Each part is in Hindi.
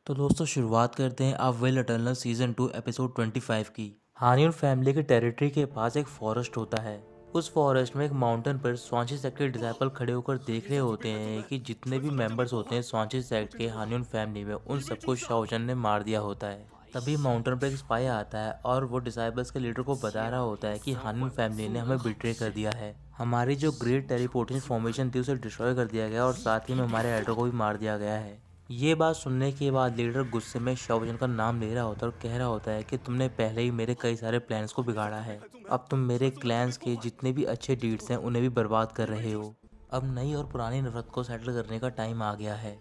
तो दोस्तों शुरुआत करते हैं आप वेल इटर्नल सीजन 2 एपिसोड 25 की। हानियन फैमिली के टेरिटरी के पास एक फॉरेस्ट होता है। उस फॉरेस्ट में एक माउंटेन पर स्वांची सेक्ट के डिसाइपल खड़े होकर देख रहे होते हैं कि जितने भी मेंबर्स होते हैं स्वांची सेक्ट के हानियन फैमिली में उन सबको शाओजन ने मार दिया होता है। तभी माउंटेन पर एक स्पाई आता है और वो डिसाइपल्स के लीडर को बता रहा होता है कि हानियन फैमिली ने हमें बिट्रे कर दिया है। हमारी जो ग्रेट टेलीपोर्टेशन फॉर्मेशन थी उसे डिस्ट्रॉय कर दिया गया और साथ ही में हमारे एल्डर को भी मार दिया गया है। ये बात सुनने के बाद लीडर गुस्से में शाओजन का नाम ले रहा होता है और कह रहा होता है कि तुमने पहले ही मेरे कई सारे प्लान्स को बिगाड़ा है। अब तुम मेरे क्लैंस के जितने भी अच्छे डीड्स हैं उन्हें भी बर्बाद कर रहे हो। अब नई और पुरानी नफरत को सेटल करने का टाइम आ गया है।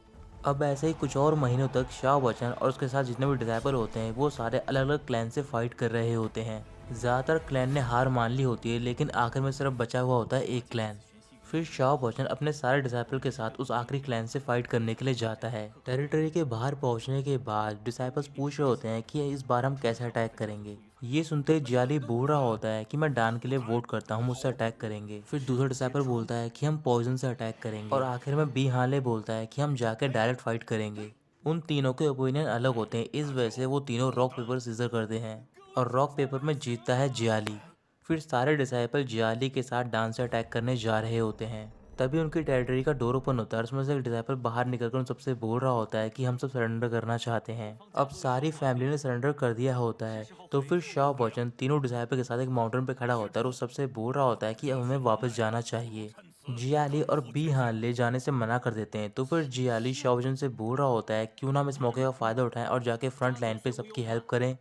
अब ऐसे ही कुछ और महीनों तक शाओ वचन और उसके साथ जितने भी डिसाइपल होते हैं वो सारे अलग अलग क्लैन से फाइट कर रहे होते हैं। ज़्यादातर क्लैन ने हार मान ली होती है लेकिन आखिर में सिर्फ बचा हुआ होता है एक क्लैन। फिर शाओ वचन अपने सारे डिसाइपल के साथ उस आखिरी क्लैन से फाइट करने के लिए जाता है। टेरिटरी के बाहर पहुंचने के बाद डिसाइपल्स पूछ रहे होते हैं कि इस बार हम कैसे अटैक करेंगे। ये सुनते ही जियाली बोल रहा होता है कि मैं डान के लिए वोट करता हूँ, मुझसे अटैक करेंगे। फिर दूसरा डिसाइपल बोलता है कि हम पॉइजन से अटैक करेंगे और आखिर में बी हाले बोलता है कि हम जाके डायरेक्ट फाइट करेंगे। उन तीनों के ओपिनियन अलग होते हैं, इस वजह से वो तीनों रॉक पेपर सीजर करते हैं और रॉक पेपर में जीतता है जियाली। फिर सारे डिसाइपल जियाली के साथ डांस से अटैक करने जा रहे होते हैं। तभी उनकी टेरिटरी का डोर ओपन होता है, उसमें से एक डिसाइपल बाहर निकलकर उन सबसे बोल रहा होता है कि हम सब सरेंडर करना चाहते हैं। अब सारी फैमिली ने सरेंडर कर दिया होता है। तो फिर शाओ वचन तीनों डिसाइपल के साथ एक माउंटेन पे खड़ा होता है और वो सबसे बोल रहा होता है कि अब हमें वापस जाना चाहिए। जियाली और बी हान ले जाने से मना कर देते हैं। तो फिर जियाली शाओ वचन से बोल रहा होता है क्यों ना हम इस मौके का फायदा उठाएं और जाके फ्रंट लाइन पे सबकी हेल्प करें।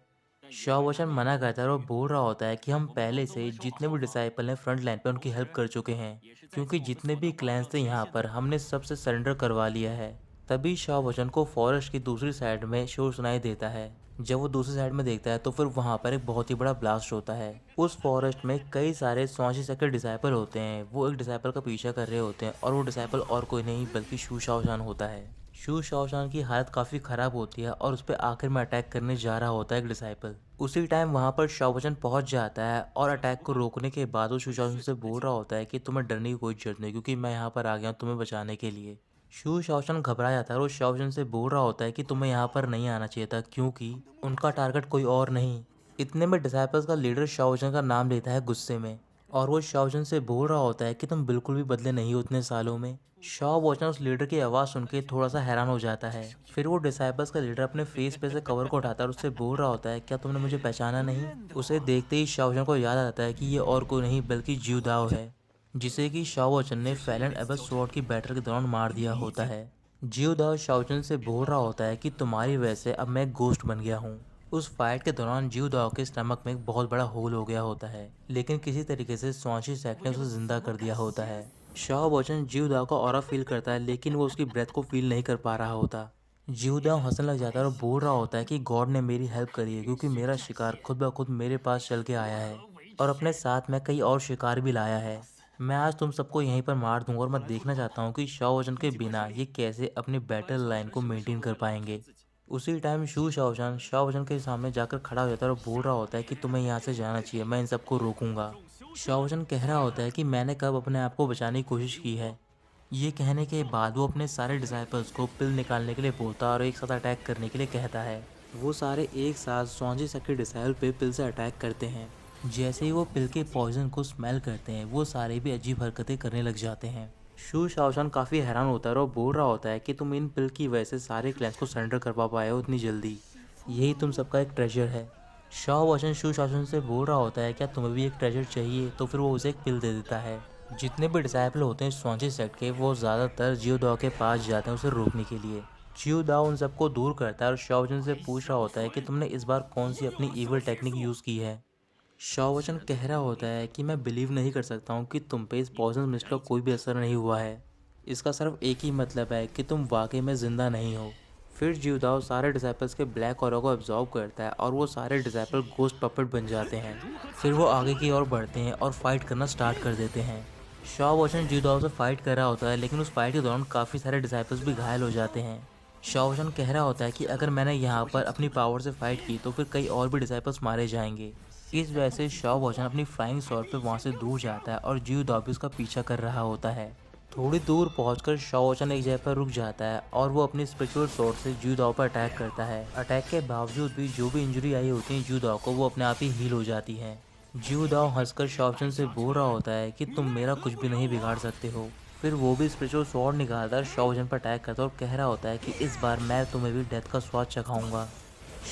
शाओवचन मना करता है और बोल रहा होता है कि हम पहले से जितने भी डिसाइपल हैं फ्रंट लाइन पे उनकी हेल्प कर चुके हैं, क्योंकि जितने भी क्लैंस थे यहाँ पर हमने सबसे सरेंडर करवा लिया है। तभी शाओवचन को फॉरेस्ट की दूसरी साइड में शोर सुनाई देता है। जब वो दूसरी साइड में देखता है तो फिर वहाँ पर एक बहुत ही बड़ा ब्लास्ट होता है। उस फॉरेस्ट में कई सारे स्वांची सेक्ट के डिसाइपल होते हैं। वो एक डिसाइपल का पीछा कर रहे होते हैं और वो डिसाइपल और कोई नहीं बल्कि शू शाओशान होता है। शू शाओशान की हालत काफ़ी ख़राब होती है और उस पर आखिर में अटैक करने जा रहा होता है एक डिसाइपल। उसी टाइम वहाँ पर शाओवचन पहुँच जाता है और अटैक को रोकने के बाद वो शू शाओशान से बोल रहा होता है कि तुम्हें डरने की कोई जरूरत नहीं, क्योंकि मैं यहाँ पर आ गया हूँ तुम्हें बचाने के लिए। शू शाओशान घबरा जाता है और वो शाओवचन से बोल रहा होता है कि तुम्हें यहाँ पर नहीं आना चाहिए था, क्योंकि उनका टारगेट कोई और नहीं। इतने में डिसाइपल्स का लीडर शाओवचन का नाम लेता है गुस्से में और वो शाओवचन से बोल रहा होता है कि तुम बिल्कुल भी बदले नहीं हो इतने सालों में। शाओवचन उस लीडर की आवाज़ सुन के थोड़ा सा हैरान हो जाता है। फिर वो डिसाइपल्स का लीडर अपने फेस पे से कवर को उठाता है और उससे बोल रहा होता है क्या तुमने मुझे पहचाना नहीं। उसे देखते ही शाओवचन को याद आता है कि ये और कोई नहीं बल्कि जिउदाओ है, जिसे कि शाओवचन ने फैलन एबस स्वॉर्ड की बैटल के दौरान मार दिया होता है। जिउदाओ शाओवचन से बोल रहा होता है कि तुम्हारी वजह से अब मैं एक गोस्ट बन गया हूँ। उस फाइट के दौरान जिउदाओ के स्टमक में एक बहुत बड़ा होल हो गया होता है, लेकिन किसी तरीके से स्वांची सेक्ट ने उसे जिंदा कर दिया होता है। शाओवचन जिउदाओ का ऑरा फील करता है लेकिन वो उसकी ब्रेथ को फील नहीं कर पा रहा होता। जिउदाओ हंसने लग जाता है और बोल रहा होता है कि गॉड ने मेरी हेल्प करी है, क्योंकि मेरा शिकार खुद ब खुद मेरे पास चल के आया है और अपने साथ में कई और शिकार भी लाया है। मैं आज तुम सबको यहीं पर मार दूंगा और मैं देखना चाहता हूँ कि शाओवचन के बिना ये कैसे अपनी बैटल लाइन को मेंटेन कर पाएंगे। उसी टाइम शू शाओशान शाओवचन के सामने जाकर खड़ा हो जाता है और बोल रहा होता है कि तुम्हें यहाँ से जाना चाहिए, मैं इन सबको रोकूंगा। शाओवचन कह रहा होता है कि मैंने कब अपने आप को बचाने की कोशिश की है। ये कहने के बाद वो अपने सारे डिसाइपल्स को पिल निकालने के लिए बोलता है और एक साथ अटैक करने के लिए कहता है। वो सारे एक साथ स्वांजी सेक्ट के डिसाइपल पे पिल से अटैक करते हैं। जैसे ही वो पिल के पॉइजन को स्मेल करते हैं वो सारे भी अजीब हरकतें करने लग जाते हैं। शू शाओशान काफ़ी हैरान होता है और बोल रहा होता है कि तुम इन पिल की वजह से सारे क्लैंस को सरेंडर कर पा पाए हो इतनी जल्दी, यही तुम सबका एक ट्रेजर है। शाओवचन शू शाओशान से बोल रहा होता है क्या तुम्हें भी एक ट्रेजर चाहिए, तो फिर वो उसे एक पिल दे देता है। जितने भी डिसाइपल होते हैं स्वांची सेक्ट के वो ज़्यादातर जियोदाओ के पास जाते हैं उसे रोकने के लिए। जियोदाओ उन सबको दूर करता है और शाओवचन से पूछ रहा होता है कि तुमने इस बार कौन सी अपनी ईवल टेक्निक यूज़ की है। शाओवचन कह रहा होता है कि मैं बिलीव नहीं कर सकता हूँ कि तुम पे इस पॉइजन मिस्ट का कोई भी असर नहीं हुआ है। इसका सिर्फ एक ही मतलब है कि तुम वाकई में ज़िंदा नहीं हो। फिर जियोदाओ सारे डिसाइपल्स के ब्लैक ऑरा को एब्जॉर्ब करता है और वो सारे डिसाइपल गोस्ट पपेट बन जाते हैं। फिर वो आगे की ओर बढ़ते हैं और फाइट करना स्टार्ट कर देते हैं। शाओवचन जियोदाओ से फाइट कर रहा होता है लेकिन उस फाइट के दौरान काफ़ी सारे डिसाइपल्स भी घायल हो जाते हैं। शाओवचन कह रहा होता है कि अगर मैंने यहाँ पर अपनी पावर से फाइट की तो फिर कई और भी डिसाइपल्स मारे जाएंगे। इस वजह से शाओवचन अपनी फ्लाइंग स्वॉर्ड पे वहाँ से दूर जाता है और जियोदाओ भी उसका पीछा कर रहा होता है। थोड़ी दूर पहुंचकर शाओचन एक जगह पर रुक जाता है और वो अपनी स्पिरिचुअल स्वॉर्ड से जू दाओ पर अटैक करता है। अटैक के बावजूद भी जो भी इंजरी आई होती है जू दाओ को, वो अपने आप ही हील हो जाती है। जू दाओ हंसकर शाओचन से बोल रहा होता है कि तुम मेरा कुछ भी नहीं बिगाड़ सकते हो। फिर वो भी स्पिरिचुअल स्वॉर्ड निकालकर शाओचन पर अटैक करता है और कह रहा होता है कि इस बार मैं तुम्हें भी डेथ का स्वाद चखाऊंगा।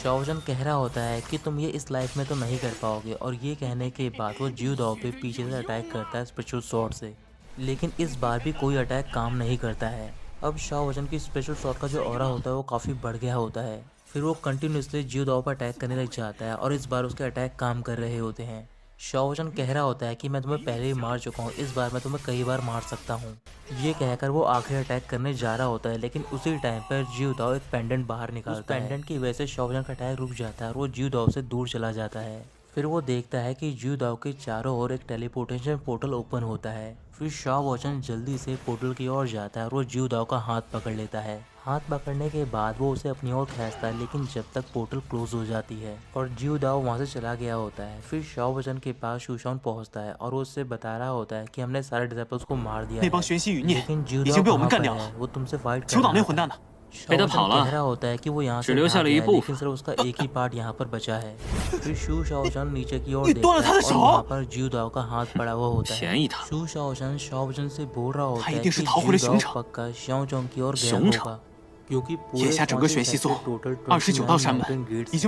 शाओजन कह रहा होता है कि तुम ये इस लाइफ में तो नहीं कर पाओगे, और ये कहने के बाद वो ज्यू दाओ पे पीछे से अटैक करता है स्पिरिचुअल स्वॉर्ड से। लेकिन इस बार भी कोई अटैक काम नहीं करता है। अब शाओजन की स्पिरिचुअल स्वॉर्ड का जो ऑरा होता है वो काफ़ी बढ़ गया होता है। फिर वो कंटिन्यूसली ज्यू दाओ पर अटैक करने लग जाता है और इस बार उसके अटैक काम कर रहे होते हैं। शाओजन कह रहा होता है कि मैं तुम्हें पहले ही मार चुका हूँ, इस बार मैं तुम्हें कई बार मार सकता हूँ। ये कहकर वो आखिरी अटैक करने जा रहा होता है, लेकिन उसी टाइम पर ज्यू दाओ एक पेंडेंट बाहर निकालता है। पेंडेंट की वजह से शाओजन का अटैक रुक जाता है और वो ज्यू दाओ से दूर चला जाता है। फिर वो देखता है कि ज्यू दाओ के चारों ओर एक टेलीपोर्टेशन पोर्टल ओपन होता है। फिर शाओचन जल्दी से पोर्टल की ओर जाता है और वो ज्यू दाओ का हाथ पकड़ लेता है। हाथ पकड़ने के बाद वो उसे अपनी ओर खींचता है, लेकिन जब तक पोर्टल क्लोज हो जाती है और ज्यू दाओ वहाँ से चला गया होता है। फिर शाओचन के पास शूशॉन पहुँचता है और वो उससे बता रहा होता है कि हमने सारे डिसेबल्स को मार दिया है, लेकिन ज्यू दाओ कहाँ पर है, वो तुमसे फाइट कर रहा था। शाओचन कह रहा होता है कि वो यहाँ से भाग गया है, लेकिन सिर्फ उसका एक ही पार्ट यहाँ पर बचा है। फिर शू शाओचन नीचे की ओर देखता है और वहाँ पर ज्यू दाओ का हाथ पड़ा हुआ होता है। शू शाओचन शाओचन से बोल रहा होता है कि ज्यू दाओ पक्का शाओचोंग की ओर गया होगा, क्योंकि पूरे टोटल 29 गेट्स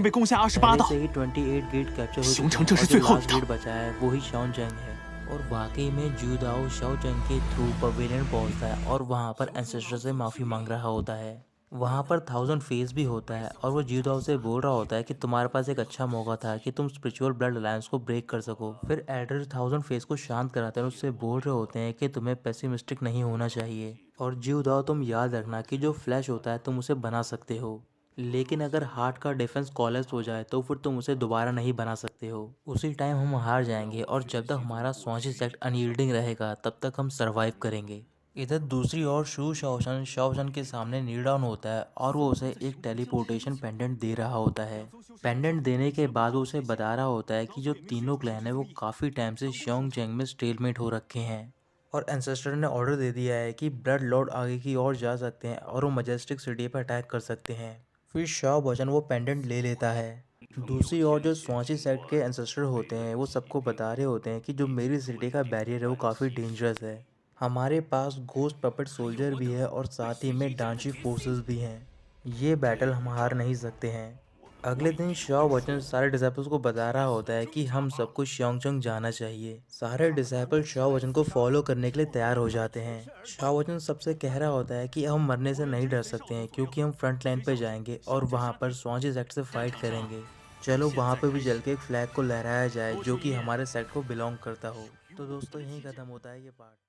पहले से ही 28 गेट कैप्चर हो चुके हैं और जो लास्ट गेट बचा है वो ही शाओचेंग है। और वाकई में ज्यू दाओ शाओचेंग के थ्रू पवेलियन पहुंचता है और वहां पर एंसेस्टर से माफ़ी मांग रहा होता है। वहां पर 1000 फेस भी होता है और वो ज्यू दाओ से बोल रहा होता है कि तुम्हारे पास एक अच्छा मौका था कि तुम स्पिरिचुअल ब्लड अलायंस को ब्रेक कर सको। फिर एल्डर 1000 फेस को शांत कराते हैं और उससे बोल रहे होते हैं कि तुम्हें पेसिमिस्टिक नहीं होना चाहिए, और ज्यू दाओ तुम याद रखना कि जो फ्लैश होता है तुम उसे बना सकते हो, लेकिन अगर हार्ट का डिफेंस कॉलेज हो जाए तो फिर तुम उसे दोबारा नहीं बना सकते हो। उसी टाइम हम हार जाएंगे और जब तक हमारा स्वांची सेक्ट अनयील्डिंग रहेगा तब तक हम सरवाइव करेंगे। इधर दूसरी ओर शू शाओशन शाओशन के सामने नील डाउन होता है और वो उसे एक टेलीपोर्टेशन पेंडेंट दे रहा होता है। पेंडेंट देने के बाद वो उसे बता रहा होता है कि जो तीनों क्लैन है वो काफ़ी टाइम से शाओचेंग में स्टेलमेट हो रखे हैं और एंसेस्टर ने ऑर्डर दे दिया है कि ब्लड लॉर्ड आगे की ओर जा सकते हैं और वो मजेस्टिक सिटी पर अटैक कर सकते हैं। फिर शाओबजन वो पेंडेंट ले लेता है। दूसरी ओर जो स्वांची सेक्ट के एंसेस्टर होते हैं वो सबको बता रहे होते हैं कि जो मेरी सिटी का बैरियर है वो काफ़ी डेंजरस है, हमारे पास घोस्ट पपेट सोल्जर भी है और साथ ही में डांची फोर्सेस भी हैं, ये बैटल हम हार नहीं सकते हैं। अगले दिन शाओ वचन सारे डिसाइपल्स को बता रहा होता है कि हम सबको श्योंगचंग जाना चाहिए। सारे डिसाइपल शाओ वचन को फॉलो करने के लिए तैयार हो जाते हैं। शाओ वचन सबसे कह रहा होता है कि हम मरने से नहीं डर सकते हैं क्योंकि हम फ्रंट लाइन पे जाएंगे और वहाँ पर स्वांची सेक्ट से फाइट करेंगे। चलो वहाँ पे भी जल के एक फ्लैग को लहराया जाए जो कि हमारे सेक्ट को बिलोंग करता हो। तो दोस्तों यही खत्म होता है ये पार्ट।